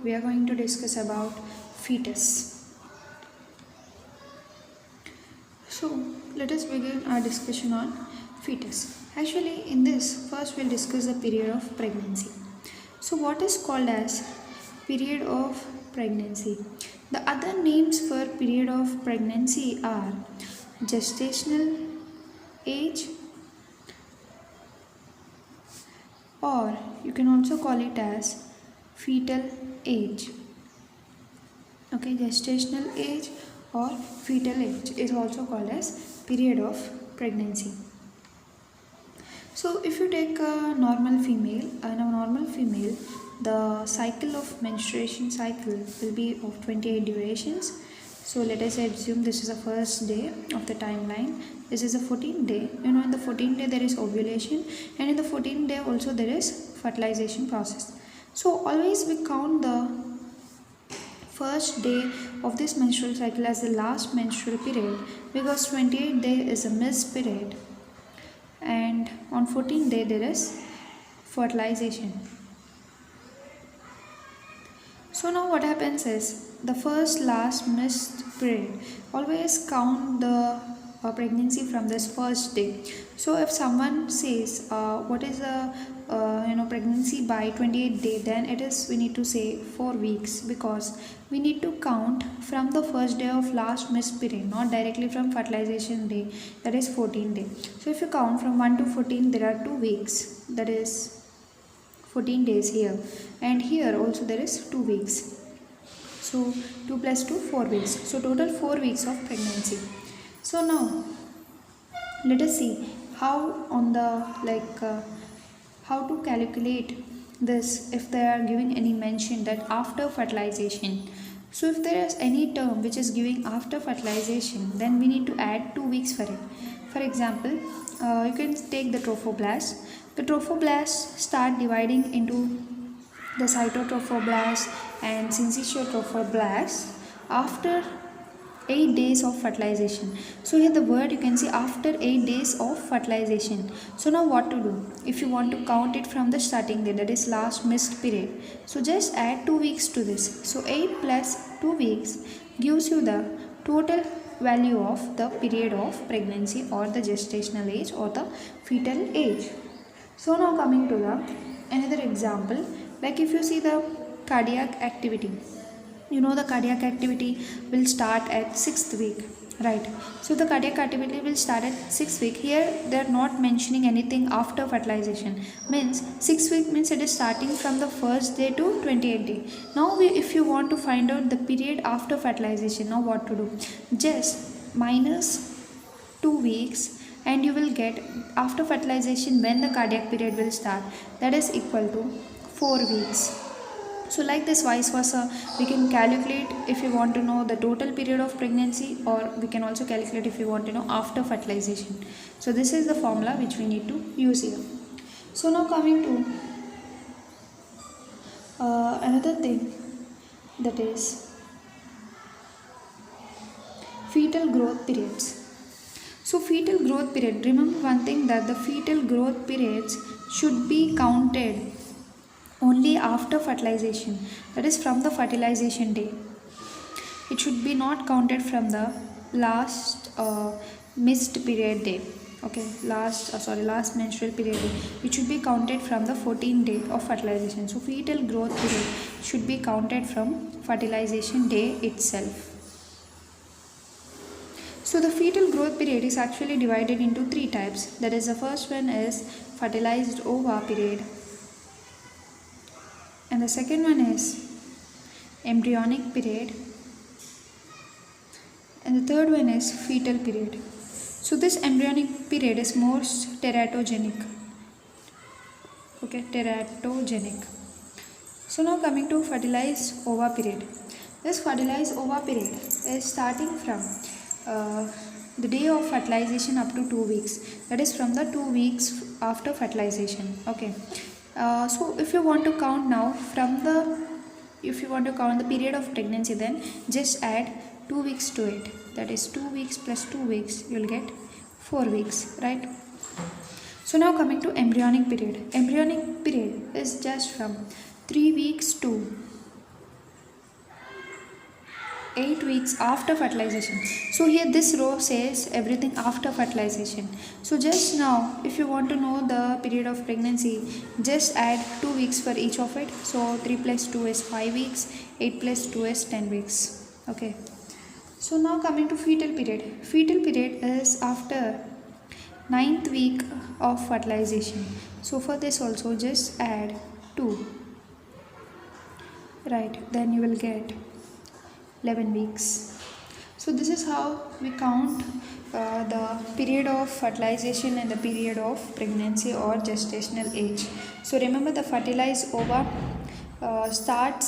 we are going to discuss about fetus. So let us begin our discussion on fetus. Actually, in this, first we'll discuss the period of pregnancy. So what is called as period of pregnancy? The other names for period of pregnancy are gestational age, or you can also call it as fetal age. Okay, gestational age or fetal age is also called as period of pregnancy. So if you take a normal female, the cycle of menstruation cycle will be of 28 durations. So let us assume this is the first day of the timeline. This is the 14th day. In the 14th day there is ovulation, and in the 14th day also there is fertilization process. So always we count the first day of this menstrual cycle as the last menstrual period, because 28th day is a missed period, and on 14th day there is fertilization. So now what happens is, the first last missed period, always count the pregnancy from this first day. So if someone says what is the pregnancy by 28th day, then it is, we need to say 4 weeks, because we need to count from the first day of last missed period, not directly from fertilization day, that is 14th day. So if you count from 1 to 14, there are 2 weeks, that is 14 days here, and here also there is 2 weeks. So 2 plus 2, 4 weeks. So total 4 weeks of pregnancy. So now let us see how on the how to calculate this if they are giving any mention that after fertilization. So if there is any term which is giving after fertilization, then we need to add 2 weeks for it. For example, you can take the trophoblast. The trophoblasts start dividing into the cytotrophoblast and syncytiotrophoblasts after 8 days of fertilization. So here the word you can see after 8 days of fertilization. So now what to do? If you want to count it from the starting day, that is last missed period, so just add 2 weeks to this. So 8 plus 2 weeks gives you the total value of the period of pregnancy, or the gestational age, or the fetal age. So now coming to the another example, like if you see the cardiac activity, the cardiac activity will start at 6th week, right? So the cardiac activity will start at 6th week. Here they are not mentioning anything after fertilization, means 6th week means it is starting from the first day to 28th day. Now if you want to find out the period after fertilization, now what to do? Just minus 2 weeks and you will get after fertilization when the cardiac period will start, that is equal to 4 weeks. So like this, vice versa, we can calculate if you want to know the total period of pregnancy, or we can also calculate if you want to know after fertilization. So this is the formula which we need to use here. So now coming to another thing, that is fetal growth periods. So fetal growth period, remember one thing, that the fetal growth periods should be counted only after fertilization, that is from the fertilization day. It should be not counted from the last missed period day. Okay, last menstrual period day. It should be counted from the 14th day of fertilization. So fetal growth period should be counted from fertilization day itself. So the fetal growth period is actually divided into 3 types. That is, the first one is fertilized ova period, and the second one is embryonic period, and the third one is fetal period. So this embryonic period is most teratogenic. Okay, teratogenic. So now coming to fertilized ova period. This fertilized ova period is starting from the day of fertilization up to 2 weeks, that is from the 2 weeks after fertilization. Okay. So if you want to count now from the period of pregnancy, then just add 2 weeks to it, that is 2 weeks plus 2 weeks, you will get 4 weeks, right? So now coming to embryonic period. Embryonic period is just from 3 weeks to 8 weeks after fertilization. So here this row says everything after fertilization. So just now, if you want to know the period of pregnancy, just add 2 weeks for each of it. So 3 plus 2 is 5 weeks, 8 plus 2 is 10 weeks. Okay. So now coming to fetal period. Fetal period is after 9th week of fertilization. So for this also just add 2. Right, then you will get 11 weeks. So this is how we count the period of fertilization and the period of pregnancy or gestational age. So remember, the fertilized ova starts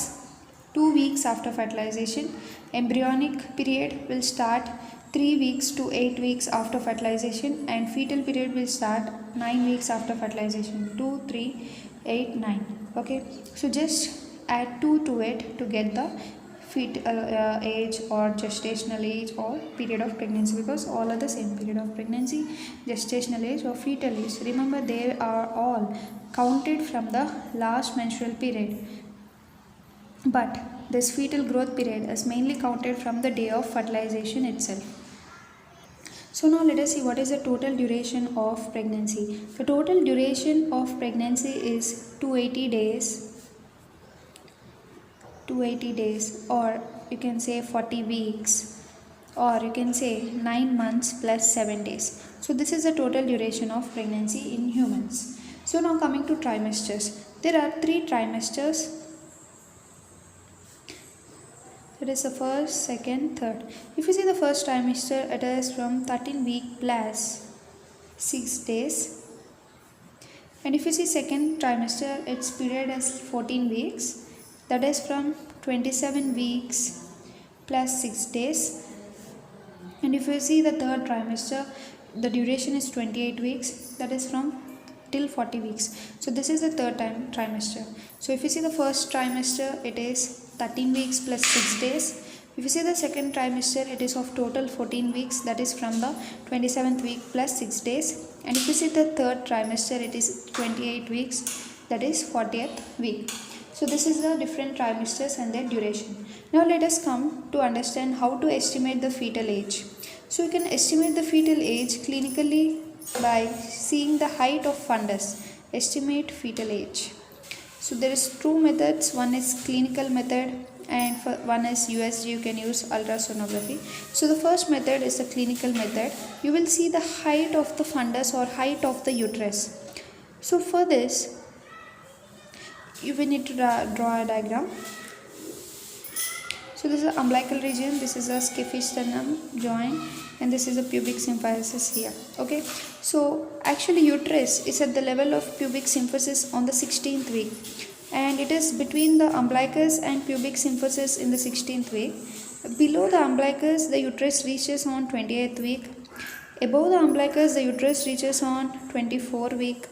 2 weeks after fertilization. Embryonic period will start 3 weeks to 8 weeks after fertilization, and fetal period will start 9 weeks after fertilization. 2, 3, 8, 9. Okay, so just add 2 to it to get the age or gestational age or period of pregnancy, because all are the same: period of pregnancy, gestational age or fetal age. Remember, they are all counted from the last menstrual period, but this fetal growth period is mainly counted from the day of fertilization itself. So now let us see what is the total duration of pregnancy. The total duration of pregnancy is 280 days. 280 days, or you can say 40 weeks, or you can say 9 months plus 7 days. So this is the total duration of pregnancy in humans. So now coming to trimesters. There are 3 trimesters. It is the first, second, third. If you see the first trimester, it is from 13 week plus 6 days. And if you see second trimester, its period is 14 weeks. That is from 27 weeks plus 6 days. And if you see the third trimester, the duration is 28 weeks. That is from till 40 weeks. So this is the third trimester. So if you see the first trimester, it is 13 weeks plus 6 days. If you see the second trimester, it is of total 14 weeks. That is from the 27th week plus 6 days. And if you see the third trimester, it is 28 weeks. That is 40th week. So this is the different trimesters and their duration. Now let us come to understand how to estimate the fetal age. So you can estimate the fetal age clinically by seeing the height of fundus. Estimate fetal age. So there is two methods. One is clinical method and one is USG. You can use ultrasonography. So the first method is the clinical method. You will see the height of the fundus or height of the uterus. So for this, you will need to draw a diagram. So this is the umbilical region, this is a scaphisternum joint, and this is a pubic symphysis here. Okay, so actually uterus is at the level of pubic symphysis on the 16th week, and it is between the umbilicus and pubic symphysis in the 16th week. Below the umbilicus, the uterus reaches on 28th week. Above the umbilicus, the uterus reaches on 24th week.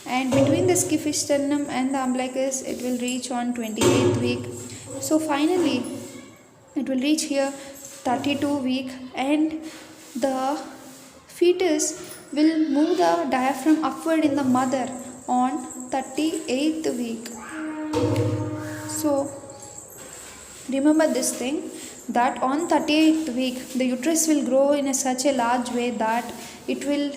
And between the scaphisternum and the umbilicus, it will reach on 28th week. So finally, it will reach here 32 week, and the fetus will move the diaphragm upward in the mother on 38th week. So remember this thing, that on 38th week, the uterus will grow in such a large way that it will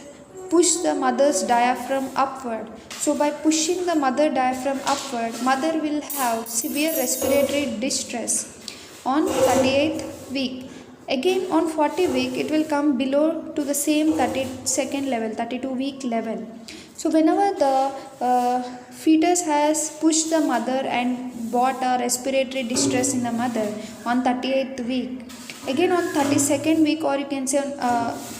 push the mother's diaphragm upward. So by pushing the mother diaphragm upward, mother will have severe respiratory distress on 38th week. Again on 40th week, it will come below to the same 32nd level, 32 week level. So whenever the fetus has pushed the mother and brought a respiratory distress in the mother on 38th week, again on 32nd week, or you can say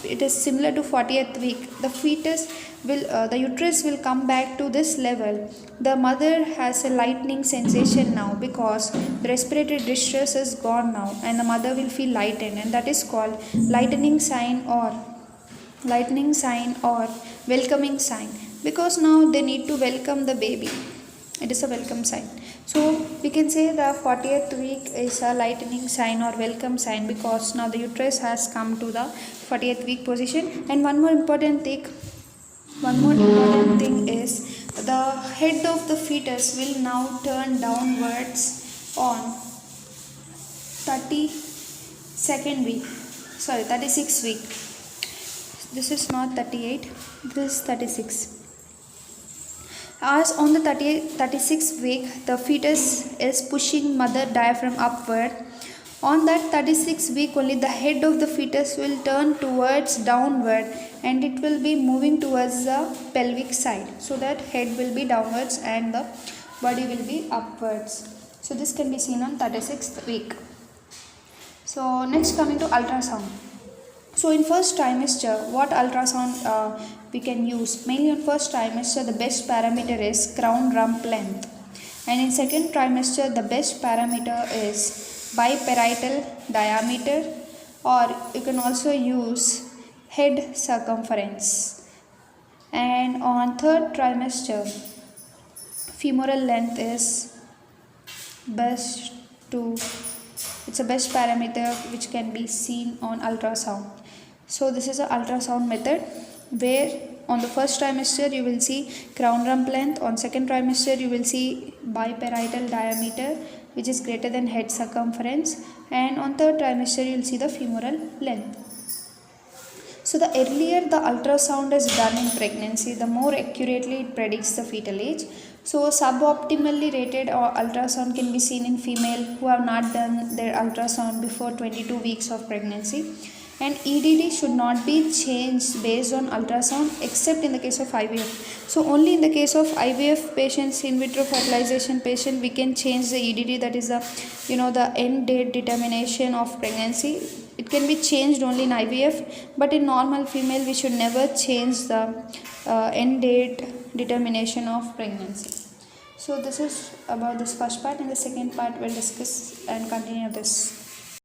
it is similar to 40th week, the fetus will, the uterus will come back to this level. The mother has a lightening sensation now because the respiratory distress is gone now, and the mother will feel lightened, and that is called lightening sign or welcoming sign, because now they need to welcome the baby. It is a welcome sign. So we can say the 40th week is a lightening sign or welcome sign, because now the uterus has come to the 40th week position. And one more important thing is the head of the fetus will now turn downwards on 38th second week, sorry, 36 week. This is not 38, this is 36. As on the 36th week, the fetus is pushing mother diaphragm upward. On that 36th week only, the head of the fetus will turn towards downward and it will be moving towards the pelvic side. So that head will be downwards and the body will be upwards. So this can be seen on 36th week. So next, coming to ultrasound. So in first trimester, what ultrasound we can use? Mainly on first trimester, the best parameter is crown rump length, and in second trimester, the best parameter is biparietal diameter, or you can also use head circumference. And on third trimester, femoral length is best to, it's a best parameter which can be seen on ultrasound. So this is an ultrasound method where on the first trimester you will see crown rump length, on second trimester you will see biparietal diameter which is greater than head circumference, and on third trimester you will see the femoral length. So the earlier the ultrasound is done in pregnancy, the more accurately it predicts the fetal age. So suboptimally rated ultrasound can be seen in female who have not done their ultrasound before 22 weeks of pregnancy. And EDD should not be changed based on ultrasound except in the case of IVF. So only in the case of IVF patients, in vitro fertilization patient, we can change the EDD, that is the end date determination of pregnancy. It can be changed only in IVF, but in normal female we should never change the end date determination of pregnancy. So this is about this first part. In the second part we'll discuss and continue this.